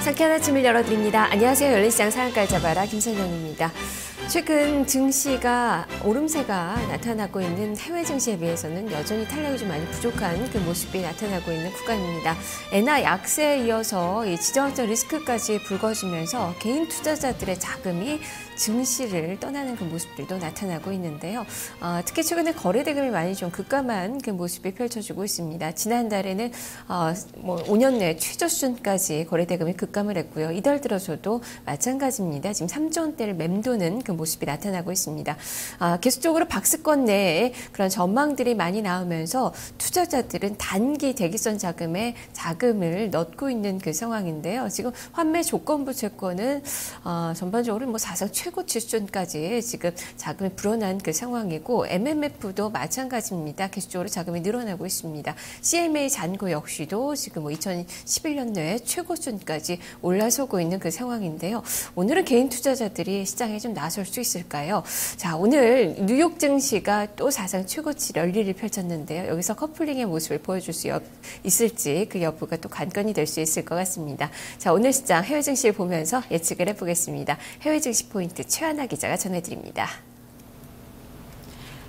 상쾌한 아침을 열어드립니다. 안녕하세요. 열린시장 상한가를 잡아라 김선영입니다. 최근 증시가 오름세가 나타나고 있는 해외 증시에 비해서는 여전히 탄력이 좀 많이 부족한 그 모습이 나타나고 있는 구간입니다. 엔화 약세에 이어서 이 지정학적 리스크까지 불거지면서 개인 투자자들의 자금이 증시를 떠나는 그 모습들도 나타나고 있는데요. 특히 최근에 거래대금이 많이 좀 급감한 그 모습이 펼쳐지고 있습니다. 지난달에는 5년 내 최저 수준까지 거래대금이 급감을 했고요. 이달 들어서도 마찬가지입니다. 지금 3조 원대를 맴도는 그 모습이 나타나고 있습니다. 계속적으로 박스권 내에 그런 전망들이 많이 나오면서 투자자들은 단기 대기선 자금에 자금을 넣고 있는 그 상황인데요. 지금 환매 조건부 채권은 전반적으로 사상 최고치 수준까지 지금 자금이 불어난 그 상황이고 MMF도 마찬가지입니다. 계속적으로 자금이 늘어나고 있습니다. CMA 잔고 역시도 지금 2011년 내에 최고 수준까지 올라서고 있는 그 상황인데요. 오늘은 개인 투자자들이 시장에 좀 나설 수 있을까요? 자, 오늘 뉴욕 증시가 또 사상 최고치 랠리를 펼쳤는데요. 여기서 커플링의 모습을 보여줄 수 있을지 그 여부가 또 관건이 될 수 있을 것 같습니다. 자, 오늘 시장 해외 증시를 보면서 예측을 해보겠습니다. 해외 증시 포인트 최하나 기자가 전해드립니다.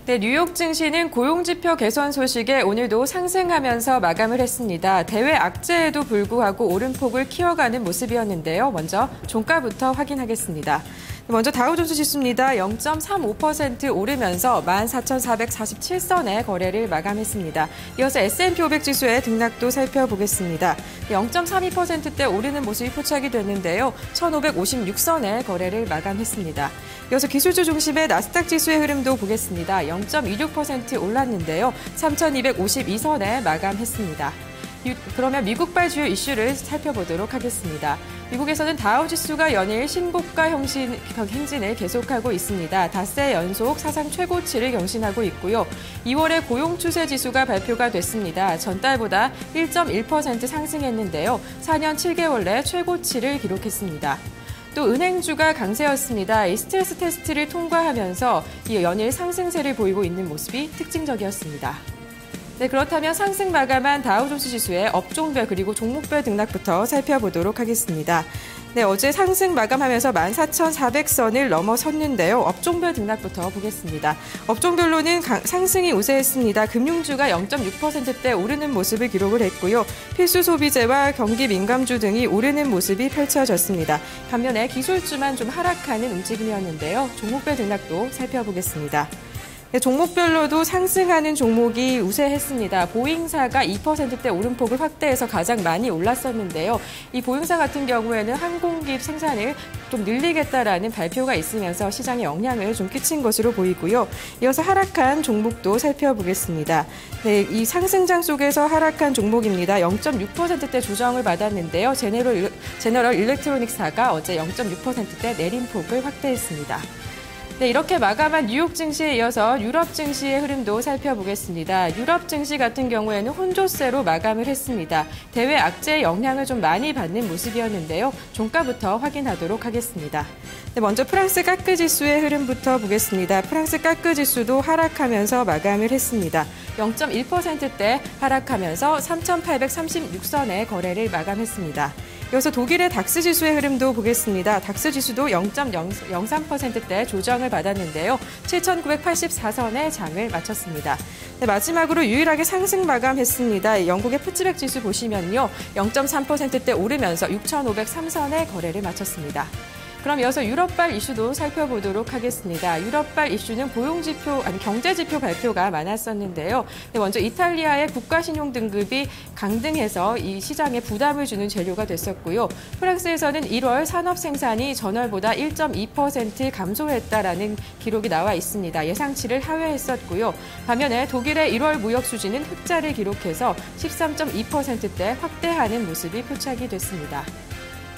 네, 뉴욕 증시는 고용지표 개선 소식에 오늘도 상승하면서 마감을 했습니다. 대외 악재에도 불구하고 오름폭을 키워가는 모습이었는데요. 먼저 종가부터 확인하겠습니다. 먼저 다우존스 지수입니다. 0.35% 오르면서 14,447선의 거래를 마감했습니다. 이어서 S&P 500 지수의 등락도 살펴보겠습니다. 0.32%대 오르는 모습이 포착이 됐는데요. 1,556선의 거래를 마감했습니다. 이어서 기술주 중심의 나스닥 지수의 흐름도 보겠습니다. 0.26% 올랐는데요. 3,252선에 마감했습니다. 그러면 미국발 주요 이슈를 살펴보도록 하겠습니다. 미국에서는 다우지수가 연일 신고가 행진을 계속하고 있습니다. 닷새 연속 사상 최고치를 경신하고 있고요. 2월의 고용추세 지수가 발표가 됐습니다. 전달보다 1.1% 상승했는데요. 4년 7개월 내 최고치를 기록했습니다. 또 은행주가 강세였습니다. 이 스트레스 테스트를 통과하면서 이 연일 상승세를 보이고 있는 모습이 특징적이었습니다. 네, 그렇다면 상승 마감한 다우존스 지수의 업종별 그리고 종목별 등락부터 살펴보도록 하겠습니다. 네, 어제 상승 마감하면서 14,400선을 넘어섰는데요. 업종별 등락부터 보겠습니다. 업종별로는 상승이 우세했습니다. 금융주가 0.6%대 오르는 모습을 기록을 했고요. 필수 소비재와 경기 민감주 등이 오르는 모습이 펼쳐졌습니다. 반면에 기술주만 좀 하락하는 움직임이었는데요. 종목별 등락도 살펴보겠습니다. 네, 종목별로도 상승하는 종목이 우세했습니다. 보잉사가 2%대 오름폭을 확대해서 가장 많이 올랐었는데요. 이 보잉사 같은 경우에는 항공기 생산을 좀 늘리겠다라는 발표가 있으면서 시장에 영향을 좀 끼친 것으로 보이고요. 이어서 하락한 종목도 살펴보겠습니다. 네, 이 상승장 속에서 하락한 종목입니다. 0.6%대 조정을 받았는데요. 제너럴 일렉트로닉사가 어제 0.6%대 내림폭을 확대했습니다. 네, 이렇게 마감한 뉴욕 증시에 이어서 유럽 증시의 흐름도 살펴보겠습니다. 유럽 증시 같은 경우에는 혼조세로 마감을 했습니다. 대외 악재의 영향을 좀 많이 받는 모습이었는데요. 종가부터 확인하도록 하겠습니다. 네, 먼저 프랑스 까크 지수의 흐름부터 보겠습니다. 프랑스 까크 지수도 하락하면서 마감을 했습니다. 0.1%대 하락하면서 3,836선의 거래를 마감했습니다. 이어서 독일의 닥스 지수의 흐름도 보겠습니다. 닥스 지수도 0.03%대 조정을 받았는데요. 7,984선의 장을 마쳤습니다. 네, 마지막으로 유일하게 상승 마감했습니다. 영국의 푸츠백 지수 보시면요. 0.3%대 오르면서 6,503선의 거래를 마쳤습니다. 그럼 이어서 유럽발 이슈도 살펴보도록 하겠습니다. 유럽발 이슈는 경제지표 발표가 많았었는데요. 네, 먼저 이탈리아의 국가신용등급이 강등해서 이 시장에 부담을 주는 재료가 됐었고요. 프랑스에서는 1월 산업생산이 전월보다 1.2% 감소했다라는 기록이 나와 있습니다. 예상치를 하회했었고요. 반면에 독일의 1월 무역 수지는 흑자를 기록해서 13.2%대 확대하는 모습이 포착이 됐습니다.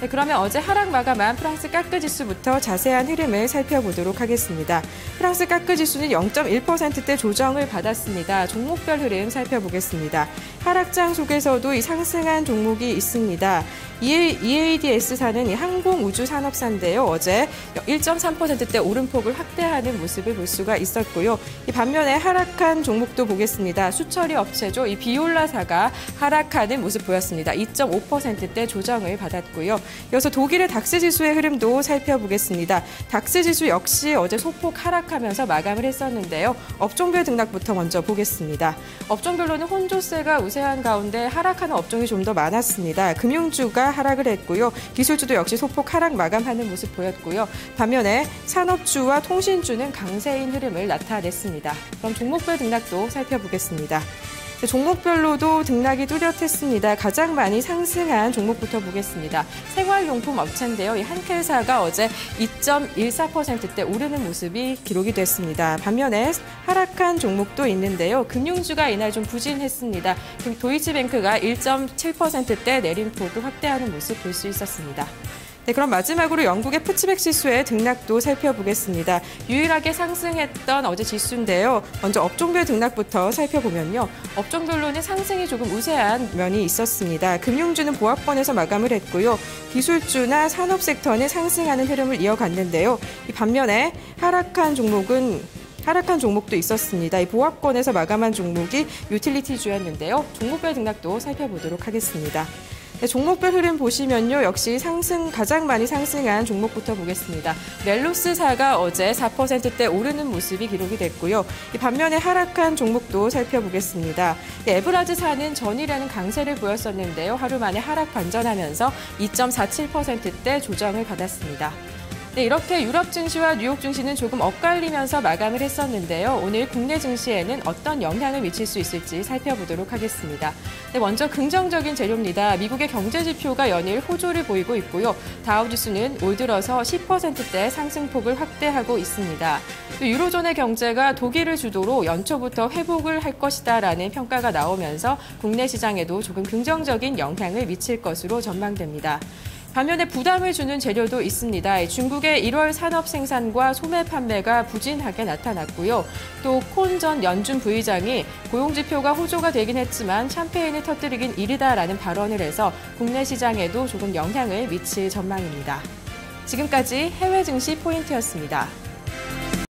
네, 그러면 어제 하락 마감한 프랑스 까크 지수부터 자세한 흐름을 살펴보도록 하겠습니다. 프랑스 까크 지수는 0.1%대 조정을 받았습니다. 종목별 흐름 살펴보겠습니다. 하락장 속에서도 이 상승한 종목이 있습니다. EADS사는 이 항공우주산업사인데요. 어제 1.3%대 오름폭을 확대하는 모습을 볼 수가 있었고요. 이 반면에 하락한 종목도 보겠습니다. 수처리 업체죠. 이 비올라사가 하락하는 모습 보였습니다. 2.5%대 조정을 받았고요. 이어서 독일의 닥스 지수의 흐름도 살펴보겠습니다. 닥스 지수 역시 어제 소폭 하락하면서 마감을 했었는데요. 업종별 등락부터 먼저 보겠습니다. 업종별로는 혼조세가 우세한 가운데 하락하는 업종이 좀 더 많았습니다. 금융주가 하락을 했고요. 기술주도 역시 소폭 하락 마감하는 모습 보였고요. 반면에 산업주와 통신주는 강세인 흐름을 나타냈습니다. 그럼 종목별 등락도 살펴보겠습니다. 종목별로도 등락이 뚜렷했습니다. 가장 많이 상승한 종목부터 보겠습니다. 생활용품 업체인데요. 이 한켈사가 어제 2.14%대 오르는 모습이 기록이 됐습니다. 반면에 하락한 종목도 있는데요. 금융주가 이날 좀 부진했습니다. 도이치뱅크가 1.7%대 내림폭을 확대하는 모습 볼 수 있었습니다. 네, 그럼 마지막으로 영국의 푸츠백 지수의 등락도 살펴보겠습니다. 유일하게 상승했던 어제 지수인데요. 먼저 업종별 등락부터 살펴보면요. 업종별로는 상승이 조금 우세한 면이 있었습니다. 금융주는 보합권에서 마감을 했고요. 기술주나 산업 섹터는 상승하는 흐름을 이어갔는데요. 이 반면에 하락한 종목도 있었습니다. 이 보합권에서 마감한 종목이 유틸리티주였는데요. 종목별 등락도 살펴보도록 하겠습니다. 네, 종목별 흐름 보시면요. 역시 가장 많이 상승한 종목부터 보겠습니다. 멜로스사가 어제 4%대 오르는 모습이 기록이 됐고요. 이 반면에 하락한 종목도 살펴보겠습니다. 에브라즈사는 전일에는 강세를 보였었는데요. 하루 만에 하락 반전하면서 2.47%대 조정을 받았습니다. 네, 이렇게 유럽 증시와 뉴욕 증시는 조금 엇갈리면서 마감을 했었는데요. 오늘 국내 증시에는 어떤 영향을 미칠 수 있을지 살펴보도록 하겠습니다. 네, 먼저 긍정적인 재료입니다. 미국의 경제 지표가 연일 호조를 보이고 있고요. 다우지수는 올 들어서 10%대 상승폭을 확대하고 있습니다. 또 유로존의 경제가 독일을 주도로 연초부터 회복을 할 것이다라는 평가가 나오면서 국내 시장에도 조금 긍정적인 영향을 미칠 것으로 전망됩니다. 반면에 부담을 주는 재료도 있습니다. 중국의 1월 산업 생산과 소매 판매가 부진하게 나타났고요. 또 콘 전 연준 부의장이 고용지표가 호조가 되긴 했지만 샴페인을 터뜨리긴 이르다라는 발언을 해서 국내 시장에도 조금 영향을 미칠 전망입니다. 지금까지 해외 증시 포인트였습니다.